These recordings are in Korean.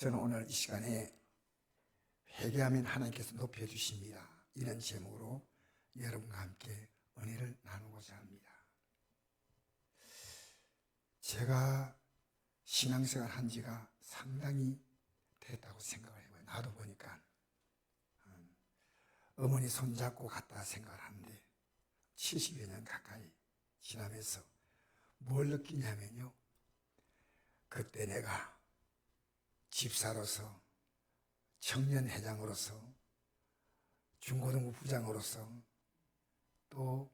저는 오늘 이 시간에 회개하면 하나님께서 높여주십니다, 이런 제목으로 여러분과 함께 은혜를 나누고자 합니다. 제가 신앙생활 한 지가 상당히 됐다고 생각을 해봐요. 나도 보니까 어머니 손잡고 갔다 생각을 하는데 70여 년 가까이 지나면서 뭘 느끼냐면요, 그때 내가 집사로서, 청년회장으로서, 중고등부 부장으로서, 또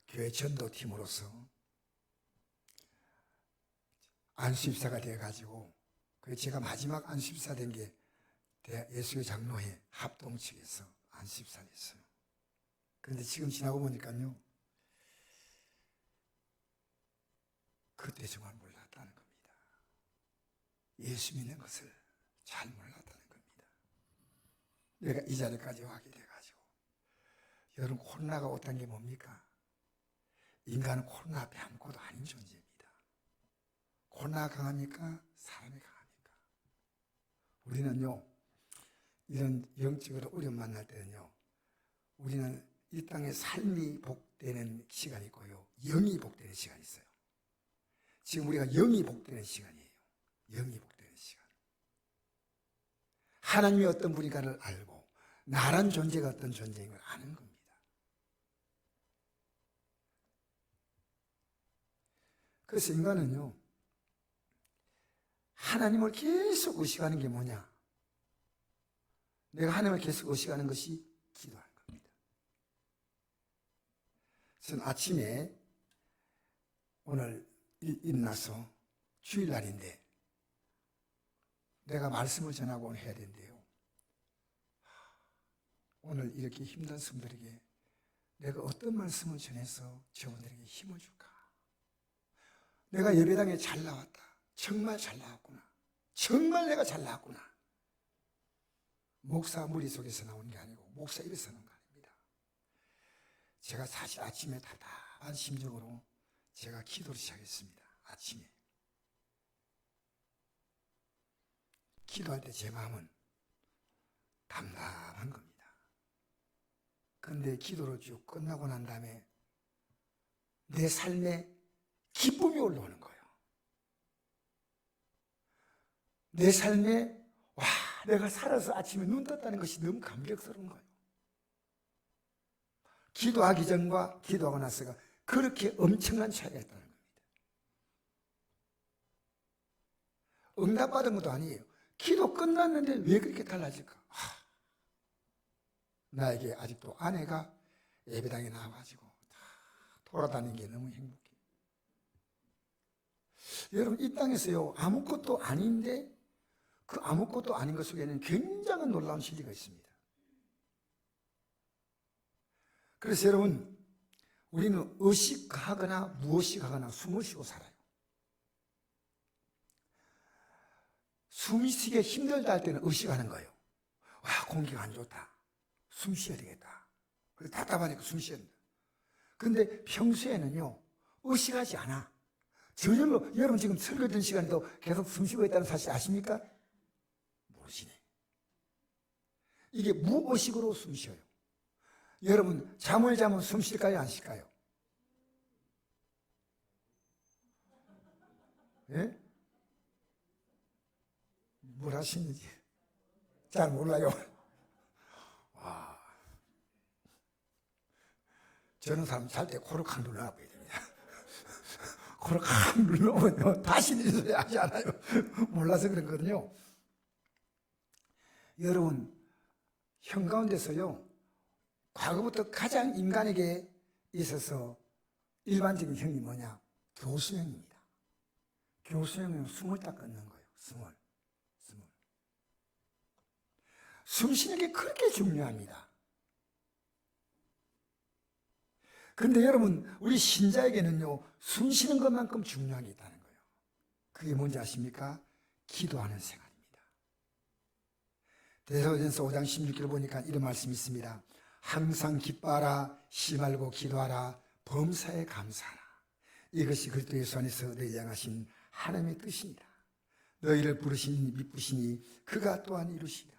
교회 전도팀으로서 안수입사가 되어가지고, 그래서 제가 마지막 안수입사 된 게 예수교 장로회 합동 측에서 안수입사 됐어요. 그런데 지금 지나고 보니까요, 그때 정말 몰랐다는 겁니다. 예수 믿는 것을 잘 몰랐다는 겁니다. 내가 이 자리까지 와게 돼가지고, 여러분, 코로나가 왔다는 게 뭡니까? 인간은 코로나 앞에 아무것도 아닌 존재입니다. 코로나가 강합니까? 사람이 강합니까? 우리는요, 이런 영적으로 어려움 만날 때는요, 우리는 이 땅에 삶이 복되는 시간이 있고요, 영이 복되는 시간이 있어요. 지금 우리가 영이 복되는 시간이에요. 영이 복되는 시간. 하나님이 어떤 분인가를 알고 나란 존재가 어떤 존재인 걸 아는 겁니다. 그래서 인간은요, 하나님을 계속 의식하는 게 뭐냐? 내가 하나님을 계속 의식하는 것이 기도하는 겁니다. 저는 아침에 오늘 일어나서 주일날인데 내가 말씀을 전하고 해야 된대요. 오늘 이렇게 힘든 성도들에게 내가 어떤 말씀을 전해서 저분들에게 힘을 줄까? 내가 예배당에 잘 나왔다. 정말 잘 나왔구나. 정말 내가 잘 나왔구나. 목사 머릿속에서 나오는 게 아니고 목사 입에서 나오는 거 아닙니다. 제가 사실 아침에 답답한 심정으로 제가 기도를 시작했습니다. 아침에 기도할 때 제 마음은 담담한 겁니다. 그런데 기도를 쭉 끝나고 난 다음에 내 삶에 기쁨이 올라오는 거예요. 내 삶에 와, 내가 살아서 아침에 눈 떴다는 것이 너무 감격스러운 거예요. 기도하기 전과 기도하고 나서가 그렇게 엄청난 차이가 있다는 겁니다. 응답받은 것도 아니에요. 기도 끝났는데 왜 그렇게 달라질까? 나에게 아직도 아내가 예배당에 나와가지고 돌아다니는 게 너무 행복해. 여러분, 이 땅에서요, 아무것도 아닌데 그 아무것도 아닌 것 속에는 굉장한 놀라운 진리가 있습니다. 그래서 여러분, 우리는 의식하거나 무의식하거나 숨을 쉬고 살아요. 숨이 쉬기 힘들다 할 때는 의식하는 거예요. 와, 공기가 안 좋다. 숨 쉬어야 되겠다. 그래서 답답하니까 숨 쉬어야 된다. 그런데 평소에는요, 의식하지 않아. 저절로, 여러분 지금 설교 듣는 시간에도 계속 숨 쉬고 있다는 사실 아십니까? 모르시네. 이게 무의식으로 숨 쉬어요. 여러분, 잠을 자면 숨 쉴까요? 안 쉴까요? 예? 뭘 하시는지 잘 몰라요. 와, 저는 사람 잘 때 코를 칵 눌러놔야 됩니다. 코를 칵 눌러보면 다시 이런 소리 하지 않아요. 몰라서 그런 거거든요. 여러분, 형 가운데서요, 과거부터 가장 인간에게 있어서 일반적인 형이 뭐냐? 교수형입니다. 교수형은 숨을 딱 끊는 거예요. 숨을. 숨 쉬는 게 그렇게 중요합니다. 그런데 여러분, 우리 신자에게는요, 숨 쉬는 것만큼 중요한 게 있다는 거예요. 그게 뭔지 아십니까? 기도하는 생활입니다. 데살로니가서 5장 16절을 보니까 이런 말씀이 있습니다. 항상 기뻐하라, 쉬지 말고 기도하라, 범사에 감사하라. 이것이 그리스도 예수 안에서 너희 향하신 하나님의 뜻입니다. 너희를 부르시니 미쁘시니 그가 또한 이루시리라.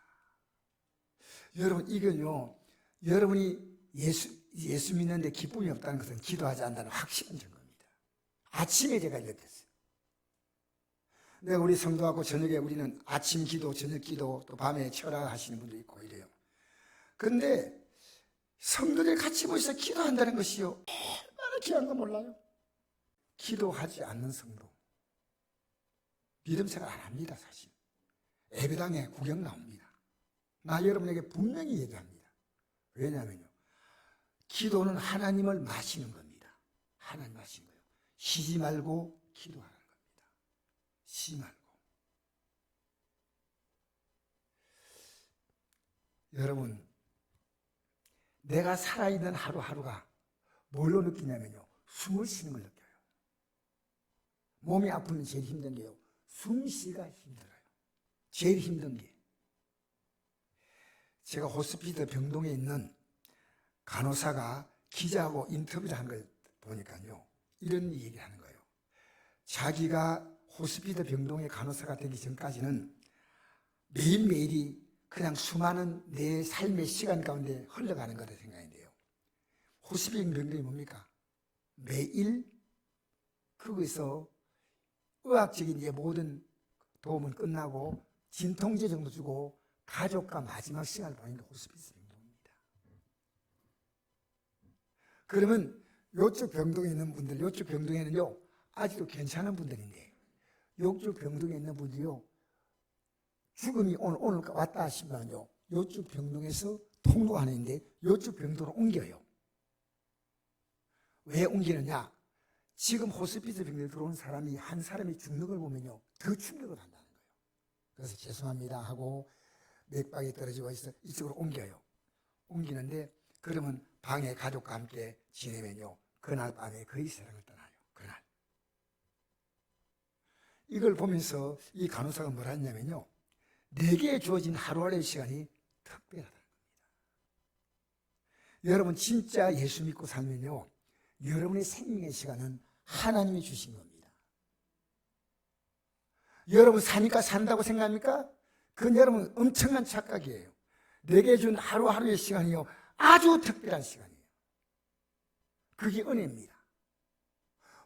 여러분, 이건요, 여러분이 예수 믿는데 기쁨이 없다는 것은 기도하지 않는다는 확실한 증거입니다. 아침에 제가 이랬어요. 내가 우리 성도하고 저녁에 우리는 아침 기도, 저녁 기도, 또 밤에 철학 하시는 분도 있고 이래요. 그런데 성도들 같이 모여서 기도한다는 것이요, 얼마나 귀한 거 몰라요? 기도하지 않는 성도, 믿음 생활 안 합니다. 사실 예배당에 구경 나옵니다. 나 여러분에게 분명히 얘기합니다. 왜냐하면요, 기도는 하나님을 마시는 겁니다. 하나님 마시는 거예요. 쉬지 말고 기도하는 겁니다. 쉬지 말고. 여러분, 내가 살아있는 하루하루가 뭘로 느끼냐면요, 숨을 쉬는 걸 느껴요. 몸이 아프면 제일 힘든 게요, 숨쉬기가 힘들어요. 제일 힘든 게. 제가 호스피스 병동에 있는 간호사가 기자하고 인터뷰를 한 걸 보니까요, 이런 얘기를 하는 거예요. 자기가 호스피스 병동의 간호사가 되기 전까지는 매일매일이 그냥 수많은 내 삶의 시간 가운데 흘러가는 거다 생각인데요, 호스피스 병동이 뭡니까? 매일 거기서 의학적인 모든 도움은 끝나고 진통제 정도 주고 가족과 마지막 시간을 보내는 게 호스피스 병동입니다. 그러면 요쪽 병동에 있는 분들, 요쪽 병동에는요 아직도 괜찮은 분들인데, 요쪽 병동에 있는 분들이요, 죽음이 오늘 왔다 하시면요, 요쪽 병동에서 통로가 하나 있는데 요쪽 병동으로 옮겨요. 왜 옮기느냐? 지금 호스피스 병동에 들어온 사람이 한 사람이 죽는 걸 보면요, 더 충격을 한다는 거예요. 그래서 죄송합니다 하고 맥박이 떨어지고 있어 이쪽으로 옮겨요. 옮기는데, 그러면 방에 가족과 함께 지내면요, 그날 밤에 거의 세상을 떠나요. 그날. 이걸 보면서 이 간호사가 뭐라 했냐면요, 내게 주어진 하루하루의 시간이 특별하다는 겁니다. 여러분, 진짜 예수 믿고 살면요, 여러분의 생명의 시간은 하나님이 주신 겁니다. 여러분 사니까 산다고 생각합니까? 그건 여러분 엄청난 착각이에요. 내게 준 하루하루의 시간이요, 아주 특별한 시간이에요. 그게 은혜입니다.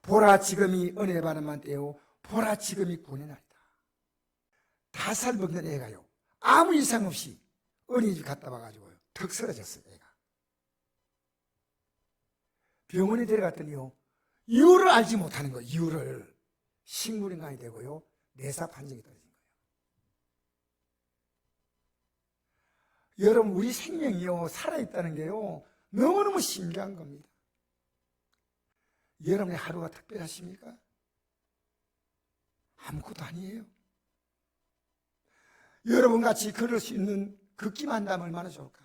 보라 지금이 은혜 받을 만때요, 보라 지금이 구원의 날이다. 5살 먹는 애가요, 아무 이상 없이 어린이집 갔다 와가지고요, 턱 쓰러졌어요. 애가 병원에 데려갔더니요, 이유를 알지 못하는 거예요. 이유를. 식물인간이 되고요, 뇌사 판정이 떨어진 거예요. 여러분, 우리 생명이요, 살아있다는 게요, 너무너무 신기한 겁니다. 여러분의 하루가 특별하십니까? 아무것도 아니에요. 여러분같이 걸을 수 있는 걷기만 한다면 얼마나 좋을까?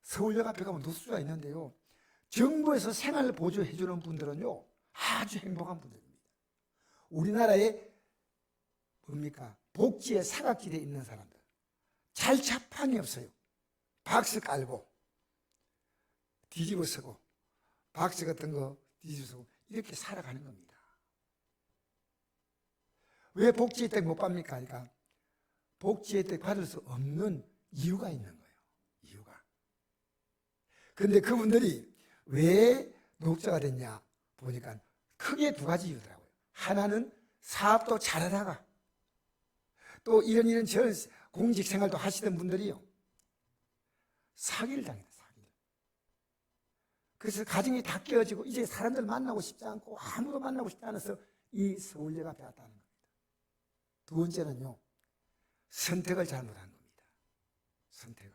서울역 앞에 가면 노숙자가 있는데요, 정부에서 생활 보조해 주는 분들은요, 아주 행복한 분들입니다. 우리나라에 뭡니까? 복지의 사각지대에 있는 사람들, 잘 자판이 없어요. 박스 깔고 뒤집어 쓰고 박스 같은 거 뒤집어 쓰고 이렇게 살아가는 겁니다. 왜 복지 혜택 못 받습니까? 그러니까 복지 혜택 받을 수 없는 이유가 있는 거예요. 이유가. 그런데 그분들이 왜 노숙자가 됐냐 보니까 크게 2가지 이유더라고요. 하나는 사업도 잘하다가, 또 이런 저 공직 생활도 하시던 분들이요, 사기를 당했다. 사기를. 그래서 가정이 다 깨어지고 이제 사람들 만나고 싶지 않고 아무도 만나고 싶지 않아서 이 서울역 앞에 왔다는 겁니다. 2번째는요, 선택을 잘못한 겁니다. 선택을.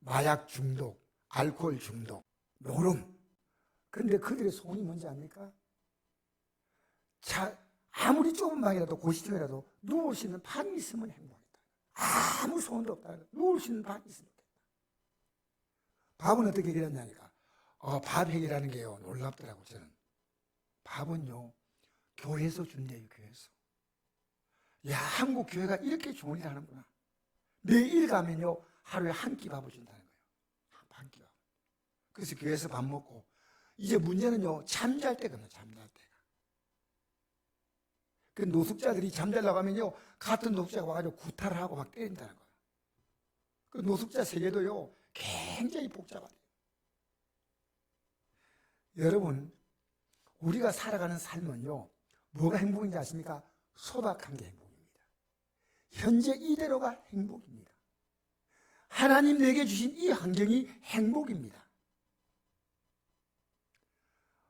마약 중독, 알코올 중독, 노름. 그런데 그들의 소원이 뭔지 압니까? 아무리 좁은 방이라도 고시집이라도 누울 수 있는 방이 있으면 행복하겠다. 아무 소원도 없다. 누울 수 있는 방이 있으면 좋겠다. 밥은 어떻게 해결했냐니까. 밥 해결하는 게요, 놀랍더라고. 저는 밥은요, 교회에서 준대요. 교회에서. 야, 한국 교회가 이렇게 좋은 일 하는구나. 매일 가면요, 하루에 한 끼 밥을 준다는 거예요. 한 끼 밥. 그래서 교회에서 밥 먹고, 이제 문제는요, 잠잘 때거든요. 잠잘 때가. 그 노숙자들이 잠자려고 하면요, 같은 노숙자가 와가지고 구타를 하고 막 때린다는 거예요. 그 노숙자 세계도요, 굉장히 복잡하대요. 여러분, 우리가 살아가는 삶은요, 뭐가 행복인지 아십니까? 소박한 게 행복입니다. 현재 이대로가 행복입니다. 하나님 내게 주신 이 환경이 행복입니다.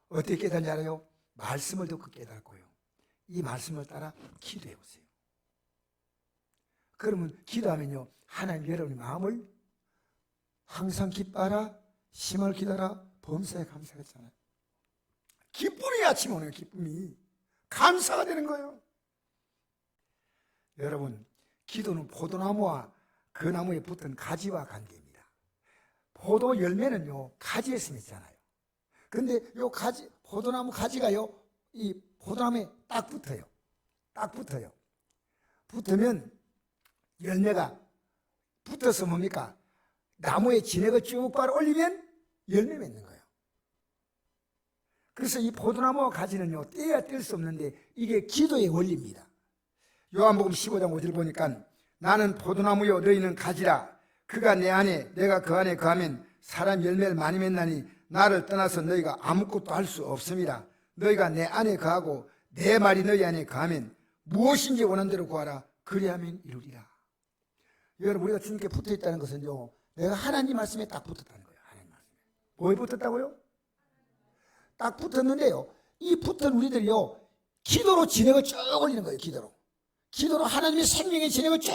어떻게 깨달는지 알아요? 말씀을 듣고 깨닫고요, 이 말씀을 따라 기도해 보세요. 그러면 기도하면요, 하나님 여러분의 마음을 항상 기뻐하라, 심을 기다라, 범사에 감사했잖아요. 기쁨이 아침 오는 기쁨이 감사가 되는 거예요. 여러분, 기도는 포도나무와 그 나무에 붙은 가지와 관계입니다. 포도 열매는요, 가지에 스맺잖아요. 근데 요 가지, 포도나무 가지가요, 이 포도나무에 딱 붙어요. 딱 붙어요. 붙으면 열매가 붙어서 뭡니까? 나무에 진액을 쭉 빨아 올리면 열매 맺는 거예요. 그래서 이 포도나무와 가지는요, 떼야 뗄 수 없는데 이게 기도의 원리입니다. 요한복음 15장 5절 보니까 나는 포도나무요 너희는 가지라. 그가 내 안에 내가 그 안에 거하면 사람 열매를 많이 맺나니 나를 떠나서 너희가 아무것도 할 수 없습니다. 너희가 내 안에 거하고 내 말이 너희 안에 거하면 무엇인지 원하는 대로 구하라. 그리하면 이루리라. 여러분, 우리가 주님께 붙어있다는 것은요, 내가 하나님 말씀에 딱 붙었다는 거예요. 하나님 말씀에. 뭐에 붙었다고요? 딱 붙었는데요, 이 붙은 우리들이요, 기도로 진액을 쭉 올리는 거예요. 기도로 하나님의 생명의 진액을 쭉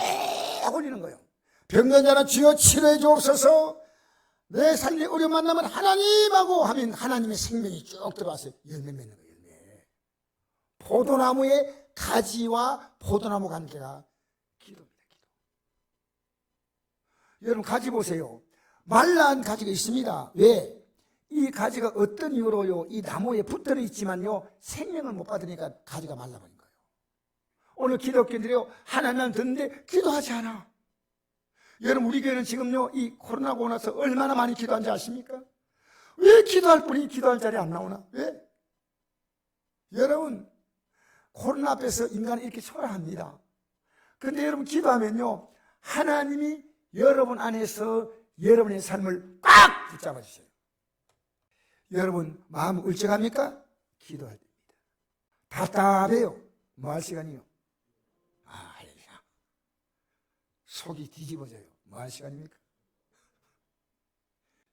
올리는 거예요. 병든 자는 주여 치료해 주옵소서. 내 삶에 어려움 만나면 하나님하고 하면 하나님의 생명이 쭉 들어와서 열매 맺는 거예요. 열매. 포도나무의 가지와 포도나무 관계가 기도입니다. 기도. 여러분, 가지 보세요. 말라한 가지가 있습니다. 왜? 이 가지가 어떤 이유로요, 이 나무에 붙어 있지만요, 생명을 못 받으니까 가지가 말라버린 거예요. 오늘 기독교인들이요, 하나님을 듣는데 기도하지 않아. 여러분, 우리 교회는 지금요, 이 코로나가 오고 나서 얼마나 많이 기도한지 아십니까? 왜 기도할 분이 기도할 자리에 안 나오나? 왜? 여러분, 코로나 앞에서 인간은 이렇게 초라합니다. 그런데 여러분, 기도하면요, 하나님이 여러분 안에서 여러분의 삶을 꽉 붙잡아 주세요. 여러분, 마음 울적합니까? 기도할 때입니다. 답답해요. 뭐 할 시간이요? 할렐루야. 속이 뒤집어져요. 뭐 할 시간입니까?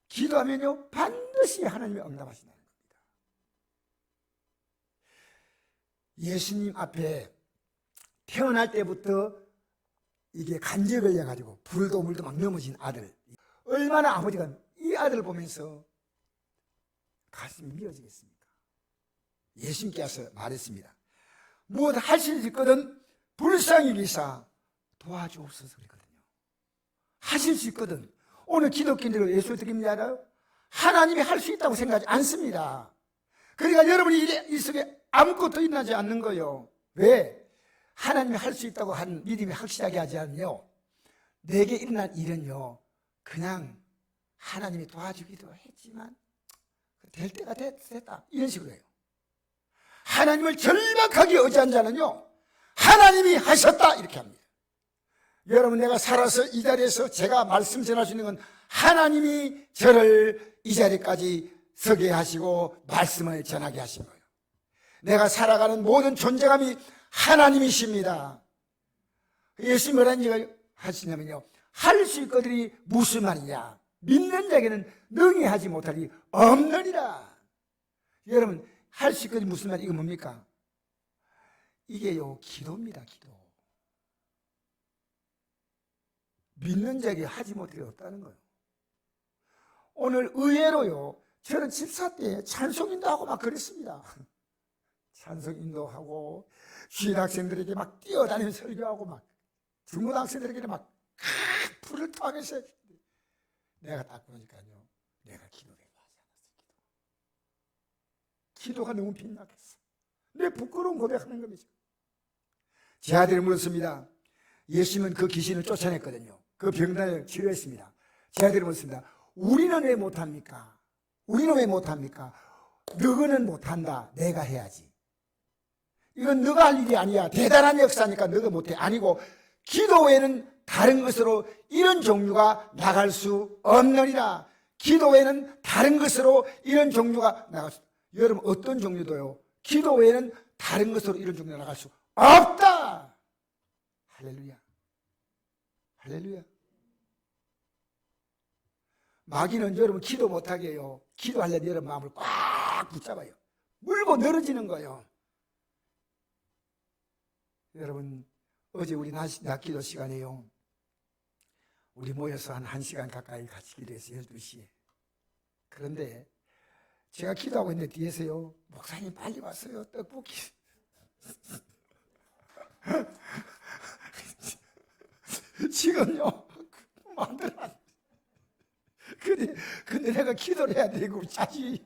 기도하면요, 반드시 하나님이 응답하신다는 겁니다. 예수님 앞에 태어날 때부터 이게 간절히 걸려가지고 불도 물도 막 넘어진 아들, 얼마나 아버지가 이 아들을 보면서 가슴이 미어지겠습니까? 예수님께서 말했습니다. 무엇 하실 수 있거든 불쌍히 여기사 도와주옵소서 그랬거든요. 하실 수 있거든. 오늘 기독교인들은 예수 드립니다 알아요? 하나님이 할 수 있다고 생각하지 않습니다. 그러니까 여러분이 이 속에 아무것도 일어나지 않는 거예요. 왜? 하나님이 할 수 있다고 한 믿음이 확실하게 하지 않으며 내게 일어난 일은요, 그냥 하나님이 도와주기도 했지만 될 때가 됐다, 이런 식으로 해요. 하나님을 절박하게 의지한 자는요, 하나님이 하셨다 이렇게 합니다. 여러분, 내가 살아서 이 자리에서 제가 말씀 전할 수 있는 건 하나님이 저를 이 자리까지 서게 하시고 말씀을 전하게 하신 거예요. 내가 살아가는 모든 존재감이 하나님이십니다. 예수님이 뭐라는 하시냐면요, 할 수 있거든이 무슨 말이냐? 믿는 자에게는 능히 하지 못하리 없느니라. 여러분, 할 수 있거든이 무슨 말이 이거 뭡니까? 이게요, 기도입니다. 기도. 믿는 자에게 하지 못하리 없다는 거예요. 오늘 의외로요, 저는 집사 때 찬송인도 하고 막 그랬습니다. 찬송인도 하고 주일학생들에게 막 뛰어다니면서 설교하고 막 중고등학생들에게 막 불을 타면서 내가 딱 보니까요, 내가 기도를 하지 않았어. 기도가 너무 빈약했어. 내 부끄러운 고백하는 겁니다. 제 아들이 물었습니다. 예수님은 그 귀신을 쫓아냈거든요. 그 병단을 치료했습니다. 제 아들이 물었습니다. 우리는 왜 못합니까? 우리는 왜 못합니까? 너희는 못한다. 내가 해야지. 이건 너가 할 일이 아니야. 대단한 역사니까 너가 못해. 아니고 기도 외에는 다른 것으로 이런 종류가 나갈 수 없느니라. 기도 외에는 다른 것으로 이런 종류가 나갈 수. 여러분 어떤 종류도요. 기도 외에는 다른 것으로 이런 종류가 나갈 수 없다. 할렐루야. 할렐루야. 마귀는 여러분 기도 못하게 해요. 기도하려면 여러분 마음을 꽉 붙잡아요. 물고 늘어지는 거예요. 여러분 어제 우리 낮 기도 시간에요. 우리 모여서 한 1시간 가까이 같이 기도했어요. 12시에. 그런데 제가 기도하고 있는데 뒤에서요. 목사님 빨리 왔어요. 떡볶이. 지금요. 만들어 안 근데 내가 기도를 해야 되고 자식이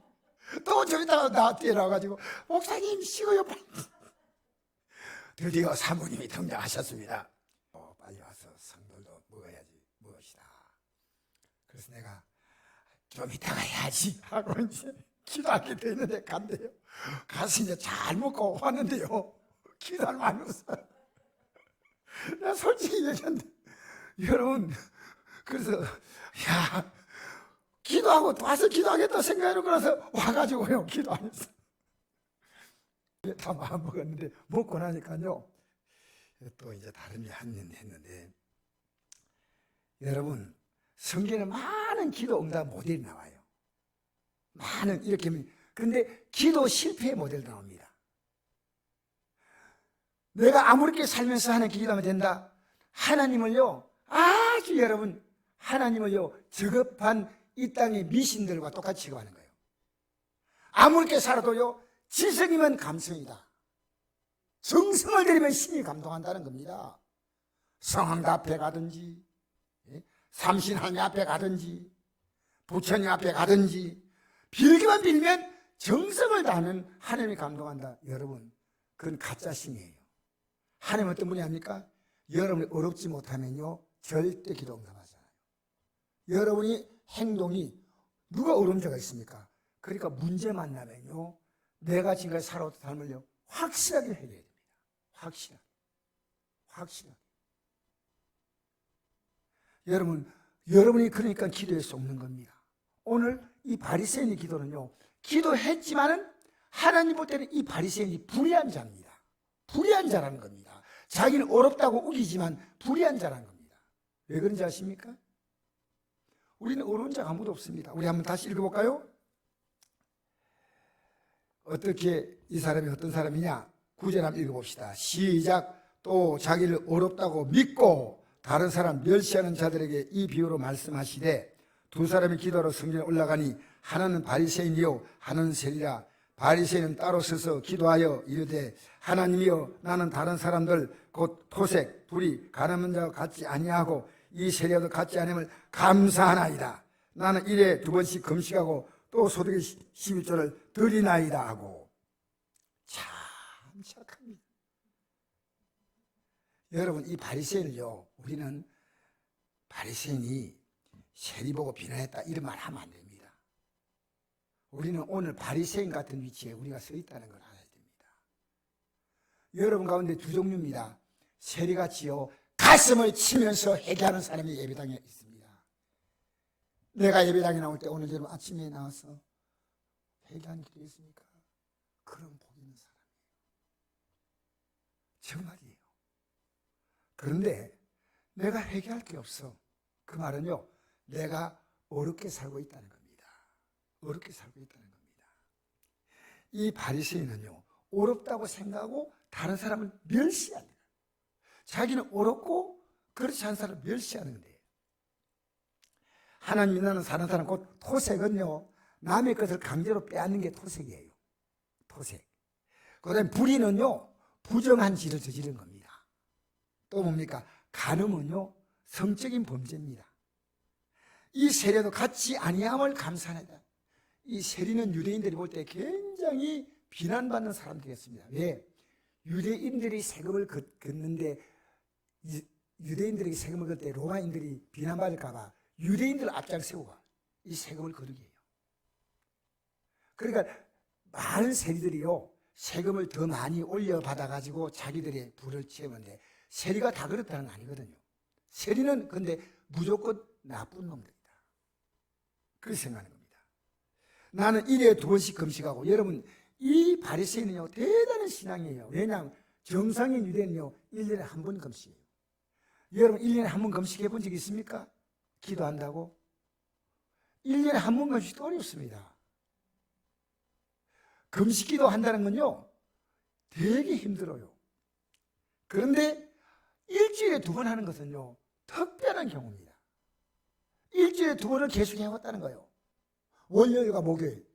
또 저기다가 나한테 일어나가지고 목사님 식어요. 드디어 사모님이 등장하셨습니다. 빨리 와서 성도도 먹어야지 무엇이다. 그래서 내가 좀 이따가 해야지 하고 이제 기도하게 되는데 간대요. 가서 이제 잘 먹고 왔는데요. 기도를 많이 했어요. 내가 솔직히 얘기하는데 여러분 그래서 야 기도하고 와서 기도하겠다 생각해놓고 나서 와가지고요 기도 안 했어. 다 마음 먹었는데 먹고 나니까요 또 이제 다른 일 했는데 여러분 성경에 많은 기도 응답 모델이 나와요. 많은 이렇게 그런데 기도 실패의 모델도 나옵니다. 내가 아무렇게 살면서 하나님께 기도하면 된다. 하나님을요 아주 여러분 하나님을요 저급한 이 땅의 미신들과 똑같이 취급하는 거예요. 아무렇게 살아도요 지성이면 감성이다. 정성을 들이면 신이 감동한다는 겁니다. 성황 앞에 가든지 삼신하나님 앞에 가든지 부처님 앞에 가든지 빌기만 빌면 정성을 다하면 하나님이 감동한다. 여러분 그건 가짜신이에요. 하나님은 어떤 분이 합니까? 여러분이 어렵지 못하면요 절대 기도 응답하잖아요. 여러분이 행동이 누가 어려운 자가 있습니까? 그러니까 문제 만나면요 내가 지금까지 살아왔던 삶을요 확실하게 해결해야 됩니다. 확실하게. 여러분이 그러니까 기도에 속는 겁니다. 오늘 이 바리새인의 기도는요 기도했지만은 하나님 볼 때는 이 바리새인이 불의한 자입니다. 불의한 자라는 겁니다. 자기는 어렵다고 우기지만 불의한 자라는 겁니다. 왜 그런지 아십니까? 우리는 어려운 자가 아무도 없습니다. 우리 한번 다시 읽어볼까요? 어떻게 이 사람이 어떤 사람이냐? 9절 한번 읽어봅시다. 시작. 또 자기를 어렵다고 믿고 다른 사람 멸시하는 자들에게 이 비유로 말씀하시되 두 사람이 기도하러 성전에 올라가니 하나는 바리새인이요 하나는 세리라. 바리새인은 따로 서서 기도하여 이르되 하나님이여 나는 다른 사람들 곧 토색 둘이 가늠한 자와 같지 아니하고 이 세리와도 같지 않음을 감사하나이다. 나는 일에 2번씩 금식하고 또 소득의 12조를 드리나이다 하고. 참 착합니다. 여러분 이 바리새인을요 우리는 바리새인이 세리 보고 비난했다 이런 말 하면 안 됩니다. 우리는 오늘 바리새인 같은 위치에 우리가 서 있다는 걸 알아야 됩니다. 여러분 가운데 두 종류입니다. 세리같이요 가슴을 치면서 회개하는 사람이 예배당에 있습니다. 내가 예배당에 나올 때 오늘 여러분 아침에 나와서 회개하는 길이 있습니까? 그런 복 있는 사람이에요. 정말이에요. 그런데 내가 회개할 게 없어. 그 말은요 내가 어렵게 살고 있다는 겁니다. 어렵게 살고 있다는 겁니다. 이 바리새인은요 어렵다고 생각하고 다른 사람을 멸시하는 거예요. 자기는 어렵고 그렇지 않은 사람을 멸시하는 거예요. 하나님 믿는 사는 사람 곧 토색은요 남의 것을 강제로 빼앗는 게 토색이에요. 토색. 그 다음에 불의는요 부정한 짓을 저지른 겁니다. 또 뭡니까? 간음은요 성적인 범죄입니다. 이 세리도 같이 아니함을 감사하다. 이 세리는 유대인들이 볼 때 굉장히 비난받는 사람 되겠습니다. 왜? 유대인들이 세금을 걷는데 유대인들에게 세금을 걸 때 로마인들이 비난받을까 봐 유대인들 앞장세우고 이 세금을 거두게 해요. 그러니까 많은 세리들이요 세금을 더 많이 올려받아가지고 자기들의 부를 채우는데, 세리가 다 그렇다는 건 아니거든요. 세리는 근데 무조건 나쁜 놈들이다, 그렇게 생각하는 겁니다. 나는 1회에 2번씩 금식하고, 여러분 이 바리새인은요 대단한 신앙이에요. 왜냐하면 정상인 유대인은요 1년에 1번 금식이에요. 여러분 1년에 1번 금식해 본 적 있습니까? 기도한다고? 1년에 1번 금식도 어렵습니다. 금식 기도 한다는 건요 되게 힘들어요. 그런데 일주일에 2번 하는 것은요 특별한 경우입니다. 일주일에 2번을 계속 해왔다는 거예요. 월요일과 목요일.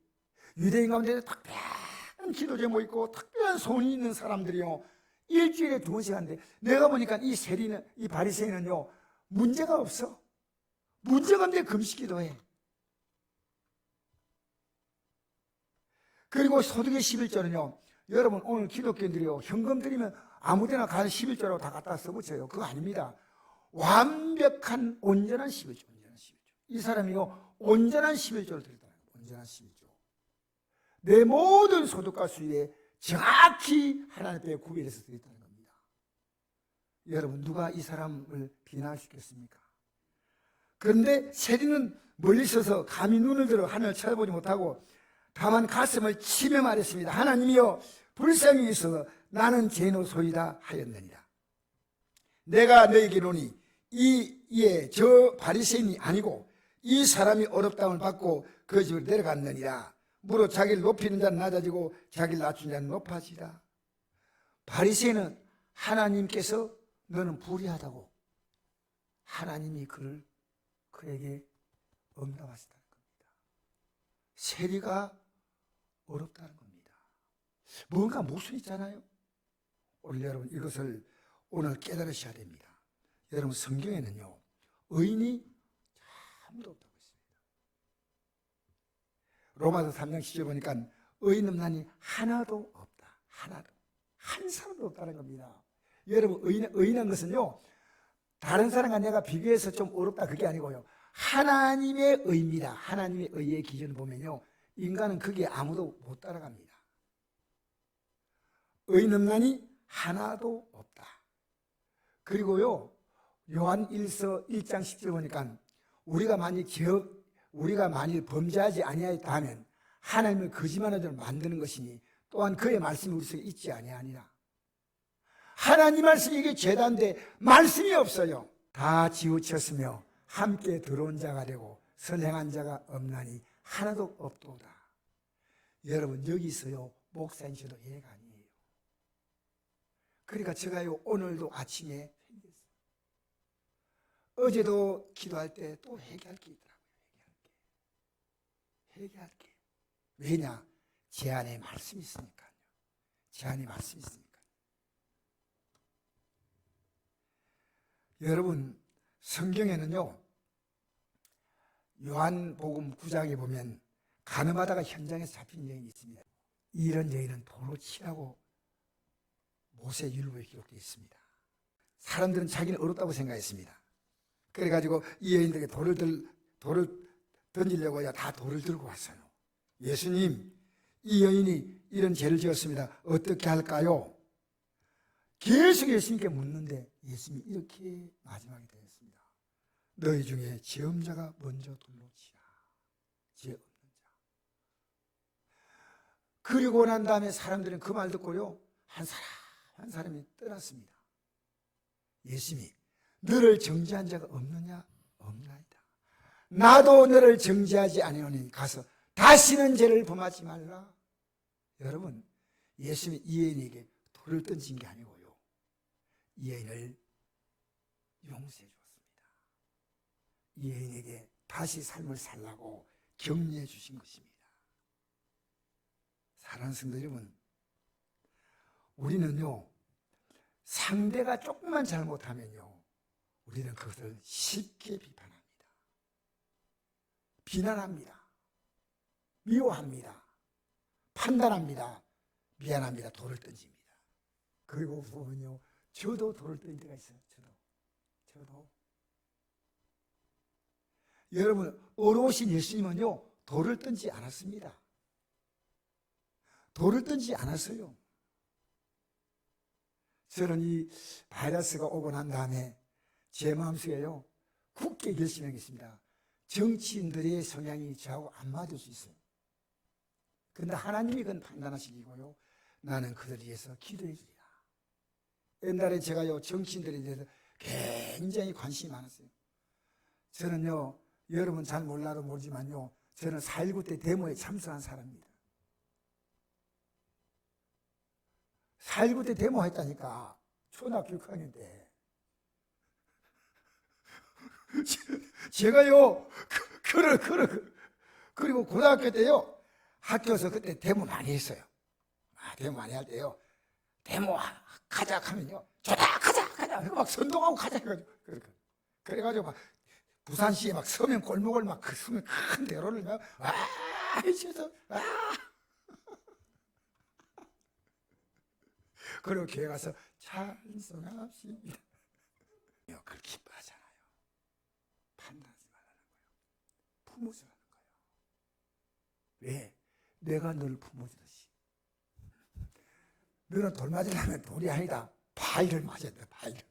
유대인 가운데 특별한 기도 제목 있고 특별한 소원이 있는 사람들이요 일주일에 2번씩 하는데, 내가 보니까 이 세리는, 이 바리새인은요 문제가 없어. 문제가 없는데 금식 기도해. 그리고 소득의 11조는요, 여러분 오늘 기독교인들이요 현금 드리면 아무데나 가서 11조라고 다 갖다 써붙여요. 그거 아닙니다. 완벽한 온전한 11조, 온전한 11조. 이 사람이요 온전한 11조를 드렸다. 온전한 11조. 내 모든 소득과 수입에 정확히 하나님 앞에 구별해서 드렸다는 겁니다. 여러분 누가 이 사람을 비난할 수 있겠습니까? 그런데 세리는 멀리 서서 감히 눈을 들어 하늘을 쳐다보지 못하고 다만 가슴을 치며 말했습니다. 하나님이여, 불쌍히 여기소서. 나는 죄노소이다 하였느니라. 내가 너에게 이르노니 이에 저 바리새인이 아니고 이 사람이 어렵다함을 받고 그 집으로 내려갔느니라. 무릇 자기를 높이는 자는 낮아지고 자기를 낮춘 자는 높아지라. 바리새인은 하나님께서 너는 불의하다고 하나님이 그에게 응답하시다는 겁니다. 세리가 어렵다는 겁니다. 뭔가 모순 있잖아요. 오늘 여러분 이것을 오늘 깨달으셔야 됩니다. 여러분 성경에는요 의인이 아무도 없다고 했습니다. 로마서 3장 10절 보니까 의인 없나니 하나도 없다. 하나도. 한 사람도 없다는 겁니다. 여러분 의인한 것은요 다른 사람과 내가 비교해서 좀 어렵다 그게 아니고요 하나님의 의입니다. 하나님의 의의 기준을 보면요 인간은 거기에 아무도 못 따라갑니다. 의인 없나니 하나도 없다. 그리고요 요한 1서 1장 10절 보니까 우리가 만일 범죄하지 아니하였다 하면 하나님을 거짓말하는 자를 만드는 것이니 또한 그의 말씀이 우리 속에 있지 아니하니라. 하나님 말씀이 이게 죄다인데 말씀이 없어요. 다 지우쳤으며 함께 들어온 자가 되고 선행한 자가 없나니 하나도 없도다. 여러분 여기서요 목사님처럼 이해가 아니에요. 그러니까 제가요 오늘도 아침에 회개했어요. 어제도 기도할 때 또 회개할 게 있더라고요. 회개할 게. 왜냐? 제 안에 말씀이 있으니까요. 제 안에 말씀이 있으니까. 여러분 성경에는요 요한복음 9장에 보면 가늠하다가 현장에서 잡힌 여인이 있습니다. 이런 여인은 돌로 치라고 모세율법에 기록되어 있습니다. 사람들은 자기는 어렵다고 생각했습니다. 그래가지고 이 여인들에게 돌을 던지려고 다 돌을 들고 왔어요. 예수님, 이 여인이 이런 죄를 지었습니다. 어떻게 할까요? 계속 예수님께 묻는데 예수님이 이렇게 마지막에 되었습니다. 너희 중에 죄 없는 자가 먼저 돌로 치라. 죄 없는 자. 그리고 난 다음에 사람들은 그 말 듣고요 한 사람이 떠났습니다. 예수님이 너를 정죄한 자가 없느냐? 없나이다. 나도 너를 정죄하지 아니오니 가서 다시는 죄를 범하지 말라. 여러분 예수님이 이 여인에게 돌을 던진 게 아니고요 이 여인을 용서해 주었습니다. 이 여인에게 다시 삶을 살라고 격려해 주신 것입니다. 사랑하는 성도 여러분, 우리는요 상대가 조금만 잘못하면요 우리는 그것을 쉽게 비판합니다. 비난합니다. 미워합니다. 판단합니다. 미안합니다. 돌을 던집니다. 그리고 보면요 저도 돌을 던질 때가 있어요. 저도. 여러분 어려우신 예수님은요 돌을 던지지 않았습니다. 돌을 던지지 않았어요. 저는 이 바이러스가 오고 난 다음에 제 마음속에요, 굳게 결심하겠습니다. 정치인들의 성향이 저하고 안 맞을 수 있어요. 그런데 하나님이 그건 판단하시기고요, 나는 그들 위해서 기도해 주리라. 옛날에 제가요, 정치인들에 대해서 굉장히 관심이 많았어요. 저는요, 여러분 잘 몰라도 모르지만요, 저는 4.19 때 데모에 참석한 사람입니다. 4.19 때 데모했다니까. 초등학교 6학년 때. 제가요, 그리고 고등학교 때요, 학교에서 그때 데모 많이 했어요. 데모 많이 할 때요, 데모 가자 하면요, 좋다, 가자. 막 선동하고 가자 해가지고. 그래가지고 막 부산시에 막 서면 골목을 막 그 서면 큰 대로를 막, 해서, 그리고 교회 가서 찬송합시다. 그걸 기뻐하잖아요. 판단하지 말라는 거예요. 품어주라는 거예요. 왜? 내가 너를 품어주듯이. 너는 돌 맞으려면 돌이 아니다, 바위를 맞아야 돼, 바위를.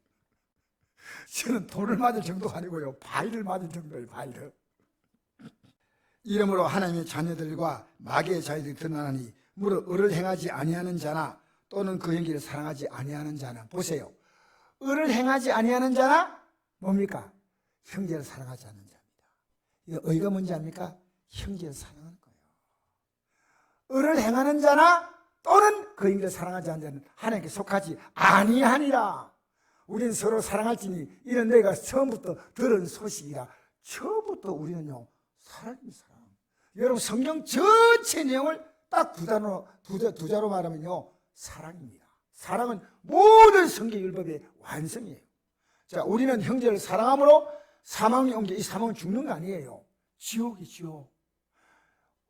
저는 돌을 맞을 정도가 아니고요, 바위를 맞을 정도예요, 바위를. 이러므로 하나님의 자녀들과 마귀의 자녀들이 드러나니 무릇 의를 행하지 아니하는 자나 또는 그 형제를 사랑하지 아니하는 자는, 보세요, 의를 행하지 아니하는 자나 뭡니까? 형제를 사랑하지 않는 자입니다. 이 의가 뭔지 압니까? 형제를 사랑하는 거예요. 의를 행하는 자나 또는 그 형제를 사랑하지 않는 자는 하나님께 속하지 아니하니라. 우리는 서로 사랑할지니 이는 내가 처음부터 들은 소식이라. 처음부터 우리는요, 사랑입니다, 사랑. 여러분, 성경 전체 내용을 딱 두 자로 말하면요, 사랑입니다. 사랑은 모든 성경 율법의 완성이에요. 자, 우리는 형제를 사랑함으로 사망이 옮겨, 이 사망은 죽는 거 아니에요. 지옥이죠.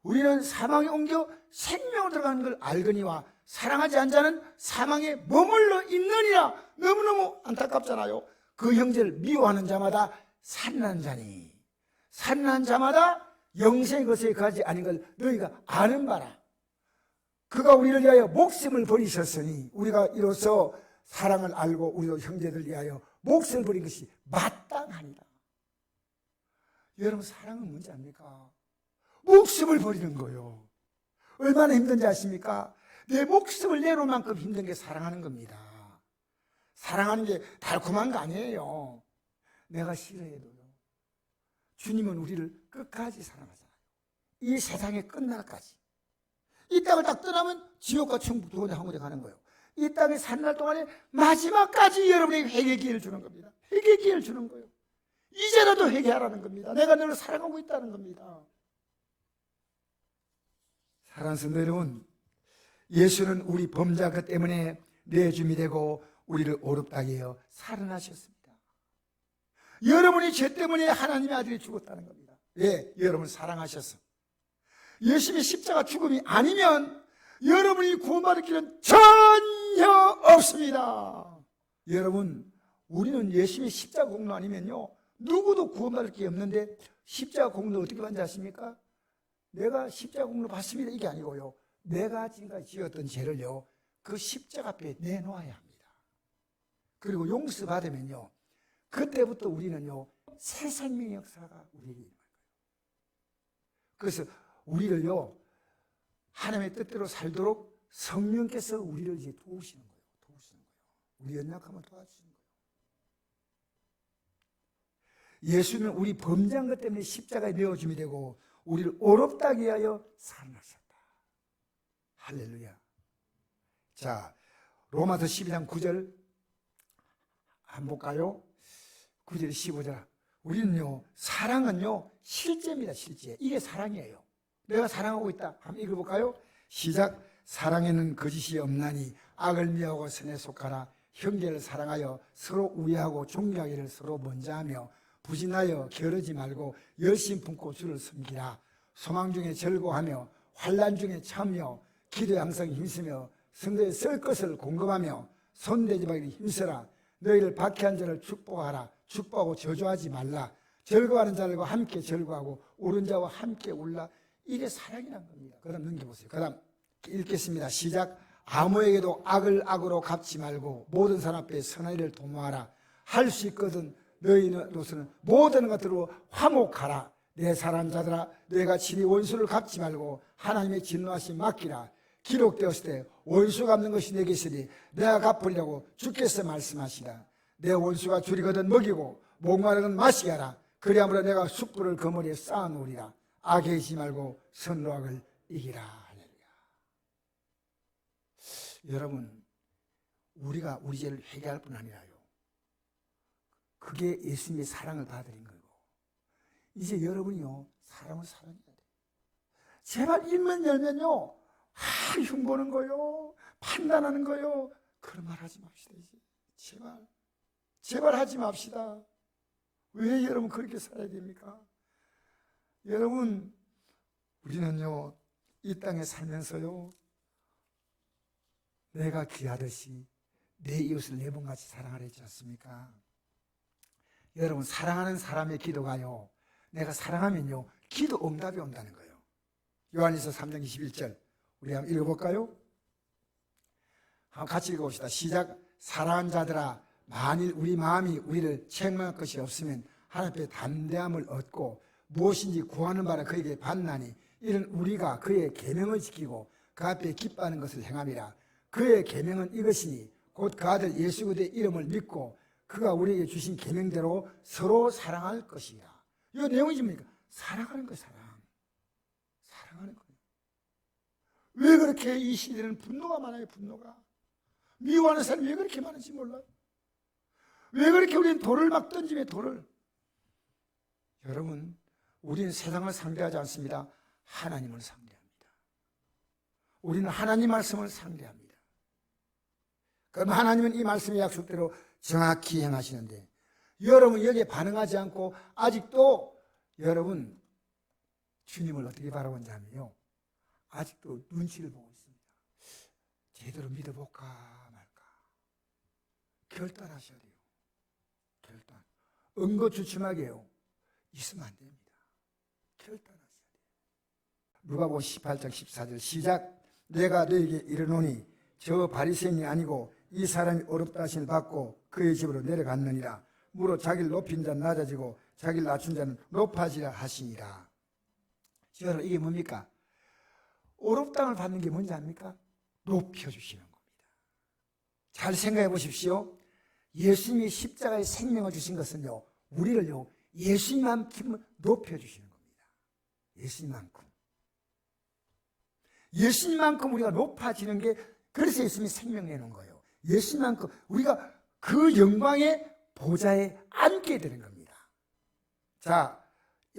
우리는 사망에 옮겨 생명으로 들어가는 걸 알거니와 사랑하지 않는 자는 사망에 머물러 있느니라. 너무너무 안타깝잖아요. 그 형제를 미워하는 자마다 산난 자니, 산난 자마다 영생의 것에 거하지 아닌 걸 너희가 아는 바라. 그가 우리를 위하여 목숨을 버리셨으니 우리가 이로써 사랑을 알고 우리도 형제들 위하여 목숨을 버린 것이 마땅하니라. 여러분, 사랑은 뭔지 압니까? 목숨을 버리는 거예요. 얼마나 힘든지 아십니까? 내 목숨을 내놓을 만큼 힘든 게 사랑하는 겁니다. 사랑하는 게 달콤한 거 아니에요. 내가 싫어해도요, 주님은 우리를 끝까지 사랑하잖아요. 이 세상의 끝날까지. 이 땅을 딱 떠나면 지옥과 천국 두 군데 한 군데 가는 거예요. 이 땅에 사는 날 동안에 마지막까지 여러분에게 회개 기회를 주는 겁니다. 회개 기회를 주는 거예요. 이제라도 회개하라는 겁니다. 내가 너를 사랑하고 있다는 겁니다. 사랑하는 성도 여러분, 예수는 우리 범죄한 것 때문에 내줌이 되고 우리를 어렵다게 하여 살아나셨습니다. 여러분이 죄 때문에 하나님의 아들이 죽었다는 겁니다. 왜? 여러분을 사랑하셔서. 예수님의 십자가 죽음이 아니면 여러분이 구원받을 길은 전혀 없습니다. 여러분, 우리는 예수님의 십자가 공로 아니면요, 누구도 구원받을 게 없는데, 십자가 공로 어떻게 받는지 아십니까? 내가 십자가 공로 받습니다, 이게 아니고요, 내가 지금까지 지었던 죄를요, 그 십자가 앞에 내놓아야 합니다. 그리고 용서받으면요, 그때부터 우리는요, 새 생명의 역사가 우리에게 있는 거예요. 그래서 우리를요, 하나님의 뜻대로 살도록 성령께서 우리를 이제 도우시는 거예요. 우리 연약함을 도와주시는 거예요. 예수는 우리 범죄한 것 때문에 십자가에 내어줌이 되고 우리를 어렵다게 위하여 살아나셨다. 할렐루야. 자, 로마서 12장 9절 한번 볼까요? 9절 15절. 우리는요, 사랑은요, 실제입니다, 실제. 이게 사랑이에요. 내가 사랑하고 있다. 한번 읽어볼까요? 시작. 사랑에는 거짓이 없나니 악을 미워하고 선에 속하라. 형제를 사랑하여 서로 우애하고 존경하기를 서로 먼저 하며 부진하여 게으르지 말고 열심 품고 주를 섬기라. 소망 중에 즐거워하며 환난 중에 참으며 기도에 항상 힘쓰며 성도에 쓸 것을 공급하며 손대지 말기 힘써라. 너희를 박해한 자를 축복하라. 축복하고 저주하지 말라. 즐거워하는 자들과 함께 즐거워하고 울은 자와 함께 울라. 이게 사랑이란 겁니다. 그 다음 넘겨보세요. 그 다음 읽겠습니다. 시작. 아무에게도 악을 악으로 갚지 말고 모든 사람 앞에 선한 일을 도모하라. 할 수 있거든 너희로서는 모든 것들로 화목하라. 내 사랑하는 자들아, 너희가 친히 원수를 갚지 말고 하나님의 진노하심 맡기라. 기록되었을 때 원수 갚는 것이 내게 있으니 내가 갚으려고 주께서 말씀하시라. 내 원수가 줄이거든 먹이고 목마르건 마시게 하라. 그리하므로 내가 숯불을 그 머리에 쌓아놓으리라. 악에 있지 말고 선로 악을 이기라. 할렐루야. 여러분, 우리가 우리 죄를 회개할 뿐 아니라요, 그게 예수님의 사랑을 받아들인 거고, 이제 여러분이요 사람을 사랑해야 돼요. 제발 입만 열면요 흉보는 거요, 판단하는 거요, 그런 말 하지 맙시다. 이제 제발 하지 맙시다. 왜 여러분 그렇게 살아야 됩니까? 여러분, 우리는요 이 땅에 살면서요 내가 귀하듯이 내 이웃을 내 몸같이 사랑하라 했지 않습니까? 여러분, 사랑하는 사람의 기도가요, 내가 사랑하면요 기도 응답이 온다는 거예요. 요한일서 3장 21절 우리 한번 읽어볼까요? 한번 같이 읽어봅시다. 시작. 사랑하는 자들아, 만일 우리 마음이 우리를 책망할 것이 없으면 하나님 앞에 담대함을 얻고 무엇인지 구하는 바를 그에게 받나니 이는 우리가 그의 계명을 지키고 그 앞에 기뻐하는 것을 행함이라. 그의 계명은 이것이니 곧 그 아들 예수 그리스도의 이름을 믿고 그가 우리에게 주신 계명대로 서로 사랑할 것이라. 이 내용이 뭡니까? 사랑하는 거예요. 사랑하는 거예요. 왜 그렇게 이 시대는 분노가 많아요? 분노가. 미워하는 사람이 왜 그렇게 많은지 몰라요. 왜 그렇게 우리는 돌을 막 던지며 돌을. 여러분, 우리는 세상을 상대하지 않습니다. 하나님을 상대합니다. 우리는 하나님 말씀을 상대합니다. 그럼 하나님은 이 말씀의 약속대로 정확히 행하시는데, 여러분 여기에 반응하지 않고 아직도 여러분 주님을 어떻게 바라보는지 하면요, 아직도 눈치를 보고 있습니다. 제대로 믿어볼까 말까 결단하셔야 돼요. 결단. 응거주춤하게요 있으면 안 됩니다. 결단하셔야 돼요. 누가복음 18장 14절 시작. 내가 너에게 이르노니 저 바리새인이 아니고 이 사람이 어렵다 하심을 받고 그의 집으로 내려갔느니라. 무릇 자기를 높인 자는 낮아지고 자기를 낮춘 자는 높아지라 하시니라. 여러분, 이게 뭡니까? 어렵다함을 받는 게 뭔지 압니까? 높여주시는 겁니다. 잘 생각해 보십시오. 예수님이 십자가에 생명을 주신 것은요, 우리를요 예수님만큼 높여주시는 겁니다. 예수님만큼 우리가 높아지는 게, 그래서 예수님이 생명 내는 거예요. 예수님만큼 우리가 그 영광의 보좌에 앉게 되는 겁니다. 자,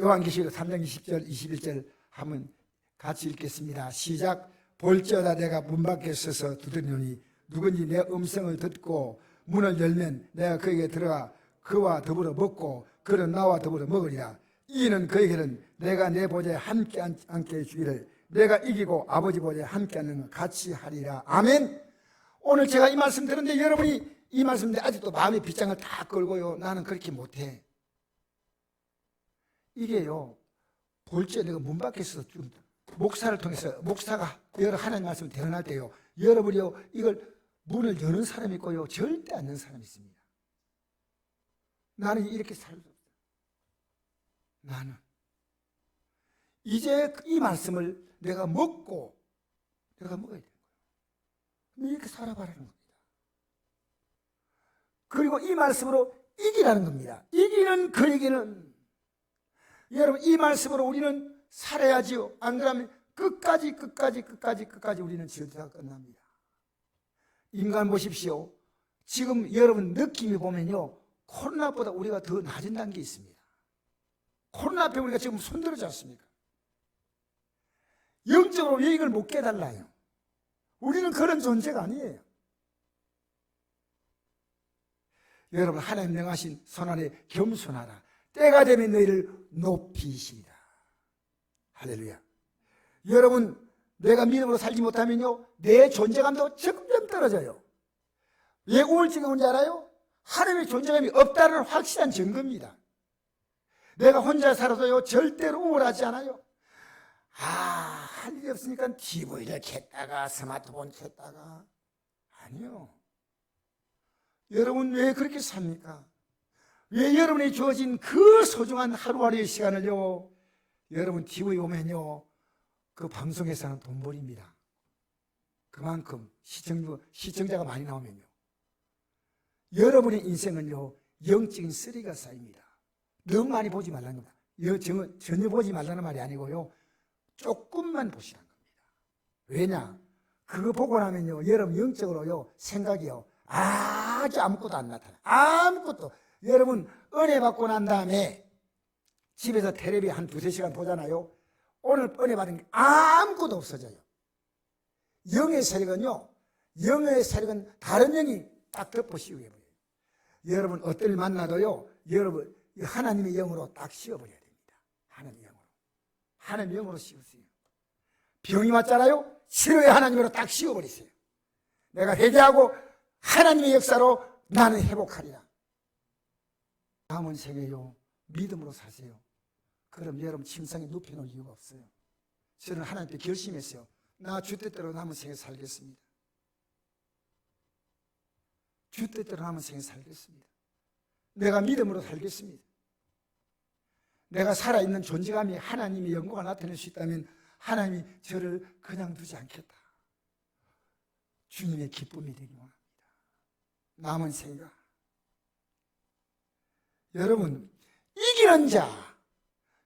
요한계시록 3장 20절 21절 한번 같이 읽겠습니다. 시작. 볼지어다 내가 문 밖에 서서 두드리노니 누구든지 내 음성을 듣고 문을 열면 내가 그에게 들어가 그와 더불어 먹고 그는 나와 더불어 먹으리라. 이는 그에게는 내가 내 보좌에 함께 앉게 해주기를 내가 이기고 아버지 보좌에 함께 앉는 것 같이 하리라. 아멘. 오늘 제가 이 말씀 들었는데 여러분이 이 말씀 듣는데 아직도 마음의 빗장을 다 끌고요, 나는 그렇게 못해. 이게요, 볼지어 내가 문 밖에서 좀 목사를 통해서, 목사가 여러 하나님 말씀을 대언할 때요, 여러분이요 이걸 문을 여는 사람이 있고요 절대 안 여는 사람이 있습니다. 나는 이렇게 살고 있어요. 나는 이제 이 말씀을 내가 먹어야 되는 거예요. 이렇게 살아가라는 겁니다. 그리고 이 말씀으로 이기라는 겁니다. 이기는 그에게는, 여러분 이 말씀으로 우리는 살아야지요. 안 그러면 끝까지 우리는 질투가 끝납니다. 인간 보십시오. 지금 여러분 느낌이 보면요, 코로나보다 우리가 더 낮은 단계에 있습니다. 코로나 앞에 우리가 지금 손들어지 않습니까? 영적으로 왜 이걸 못 깨달아요? 우리는 그런 존재가 아니에요. 여러분, 하나님 명하신 선안에 겸손하라. 때가 되면 너희를 높이시리라. 할렐루야. 여러분, 내가 믿음으로 살지 못하면요 내 존재감도 점점 떨어져요. 왜 우울증이 온지 알아요? 하나님의 존재감이 없다는 확실한 증거입니다. 내가 혼자 살아도요 절대로 우울하지 않아요. 할 일이 없으니까 TV를 켰다가 스마트폰 켰다가. 아니요. 여러분 왜 그렇게 삽니까? 왜 여러분이 주어진 그 소중한 하루하루의 시간을요, 여러분 TV 보면요, 그 방송에서는 돈 벌입니다. 그만큼 시청자가 많이 나오면요, 여러분의 인생은요, 영적인 쓰리가 쌓입니다. 너무 많이 보지 말라는 겁니다. 전혀 보지 말라는 말이 아니고요, 조금만 보시라는 겁니다. 왜냐? 그거 보고 나면요, 여러분 영적으로요, 생각이요, 아주 아무것도 안 나타나요. 아무것도. 여러분 은혜 받고 난 다음에 집에서 텔레비 한 두세 시간 보잖아요. 오늘 은혜 받은 게 아무것도 없어져요. 영의 세력은요, 영의 세력은 다른 영이 딱 덮어씌우게 해버려요. 여러분 어떤 일 만나도요, 여러분 하나님의 영으로 딱 씌워버려야 됩니다. 하나님의 영으로. 하나님의 영으로 씌우세요. 병이 왔잖아요. 치료의 하나님으로 딱 씌워버리세요. 내가 회개하고 하나님의 역사로 나는 회복하리라. 남은 생애요, 믿음으로 사세요. 그럼 여러분 침상에 눕혀놓을 이유가 없어요. 저는 하나님께 결심했어요. 나 주 뜻대로 남은 생애 살겠습니다. 주 뜻대로 남은 생애 살겠습니다. 내가 믿음으로 살겠습니다. 내가 살아있는 존재감이 하나님의 영광을 나타낼 수 있다면 하나님이 저를 그냥 두지 않겠다. 주님의 기쁨이 되기 원합니다. 남은 생각. 여러분, 이기는 자.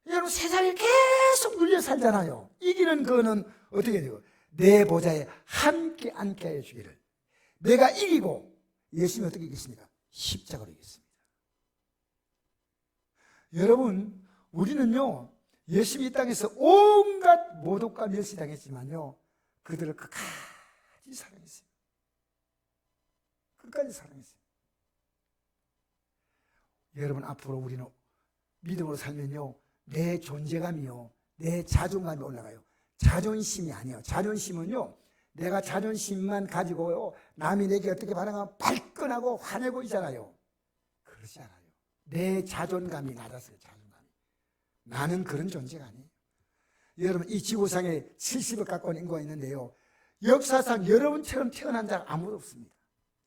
여러분 세상에 계속 눌려 살잖아요. 이기는 거는 어떻게 돼요? 내 보좌에 함께 앉게 해 주기를. 내가 이기고 예수님이 어떻게 이겼습니까? 십자가로 이겼습니다. 여러분, 우리는요, 예수님이 이 땅에서 온갖 모독과 멸시당했지만요, 그들을 끝까지 사랑했어요. 끝까지 사랑했어요. 여러분, 앞으로 우리는 믿음으로 살면요, 내 존재감이요, 내 자존감이 올라가요. 자존심이 아니에요. 자존심은요, 내가 자존심만 가지고요, 남이 내게 어떻게 반응하면 발끈하고 화내고 있잖아요. 그렇지 않아요. 내 자존감이 낮았어요. 자존감이. 나는 그런 존재가 아니에요. 여러분, 이 지구상에 70억 가까운 인구가 있는데요, 역사상 여러분처럼 태어난 자가 아무도 없습니다.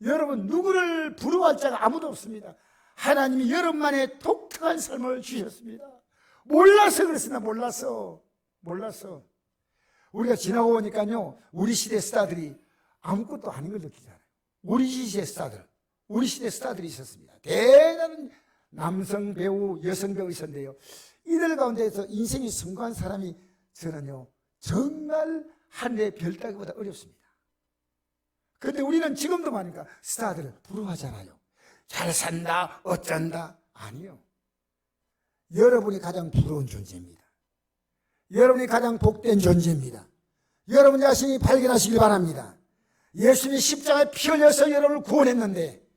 여러분 누구를 부러워할 자가 아무도 없습니다. 하나님이 여러분만의 독특한 삶을 주셨습니다. 몰라서 그렇습니다. 몰라서. 우리가 지나고 보니까요, 우리 시대 스타들이 아무것도 아닌 걸 느끼잖아요. 우리 시대 스타들이 있었습니다. 대단한 남성 배우, 여성 배우 있었는데요, 이들 가운데에서 인생이 성공한 사람이 저는요, 정말 하늘의 별 따기보다 어렵습니다. 그런데 우리는 지금도 말이니까 스타들을 부러워하잖아요. 잘 산다, 어쩐다. 아니요. 여러분이 가장 부러운 존재입니다. 여러분이 가장 복된 존재입니다. 여러분 자신이 발견하시길 바랍니다. 예수님이 십자가에 피 흘려서 여러분을 구원했는데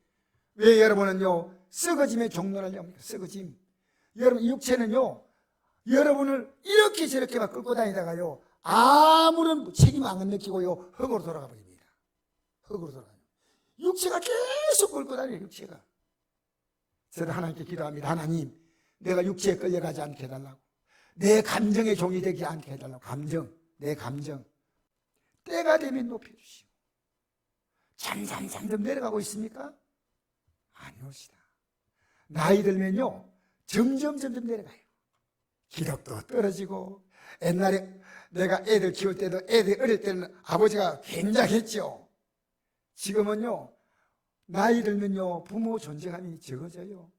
왜 여러분은요, 썩어짐의 종로를 합니까? 썩어짐. 여러분 육체는요, 여러분을 이렇게 저렇게 막 끌고 다니다가요, 아무런 책임 안 느끼고요, 흙으로 돌아가 버립니다. 흙으로 돌아가요. 육체가 계속 끌고 다녀요. 육체가. 저는 하나님께 기도합니다. 하나님, 내가 육체에 끌려가지 않게 해달라고, 내 감정의 종이 되지 않게 해달라고. 내 감정 때가 되면 높여주시오. 잠잠 내려가고 있습니까? 아니오시다. 나이 들면요, 점점 내려가요. 기력도 떨어지고. 옛날에 내가 애들 키울 때도, 애들 어릴 때는 아버지가 굉장했죠. 지금은요, 나이 들면요, 부모 존재감이 적어져요.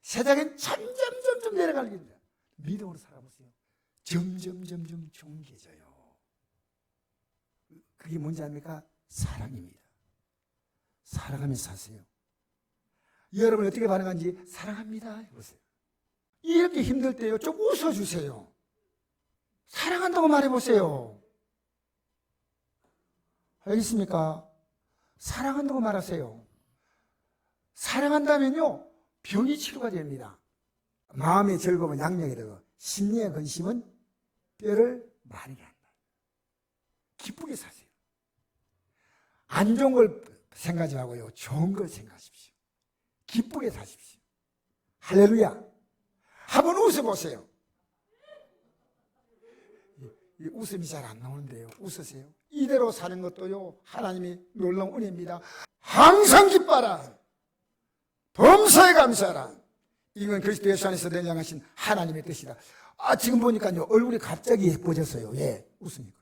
세상엔 점점 내려가는 겁니다. 믿음으로 살아보세요. 점점 존귀해져요. 그게 뭔지 압니까? 사랑입니다. 사랑하면서 사세요. 여러분 어떻게 반응하는지 사랑합니다 해보세요. 이렇게 힘들 때요, 좀 웃어주세요. 사랑한다고 말해보세요. 알겠습니까? 사랑한다고 말하세요. 사랑한다면요, 병이 치료가 됩니다. 마음의 즐거움은 양력이 되고 심리의 근심은 뼈를 마르게 한다. 기쁘게 사세요. 안 좋은 걸 생각하지 말고요, 좋은 걸 생각하십시오. 기쁘게 사십시오. 할렐루야. 한번 웃어보세요. 이 웃음이 잘 안 나오는데요. 웃으세요. 이대로 사는 것도요, 하나님이 놀라운 은혜입니다. 항상 기뻐라. 범사에 감사하라. 이건 그리스도 예수 안에서 내장하신 하나님의 뜻이다. 지금 보니까요, 얼굴이 갑자기 예뻐졌어요. 예, 웃음이고.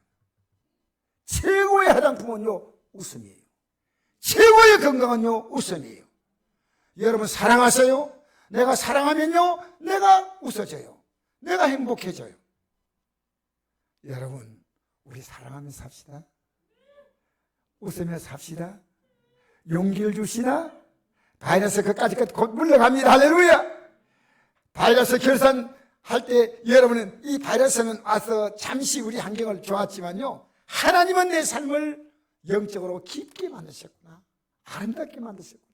최고의 화장품은요, 웃음이에요. 최고의 건강은요, 웃음이에요. 여러분 사랑하세요. 내가 사랑하면요, 내가 웃어져요. 내가 행복해져요. 여러분, 우리 사랑하면서 삽시다. 웃으면서 삽시다. 용기를 주시다. 바이러스 끝까지 곧 물러갑니다. 할렐루야. 바이러스 결산할 때 여러분은 이 바이러스는 와서 잠시 우리 환경을 좋았지만요, 하나님은 내 삶을 영적으로 깊게 만드셨구나, 아름답게 만드셨구나.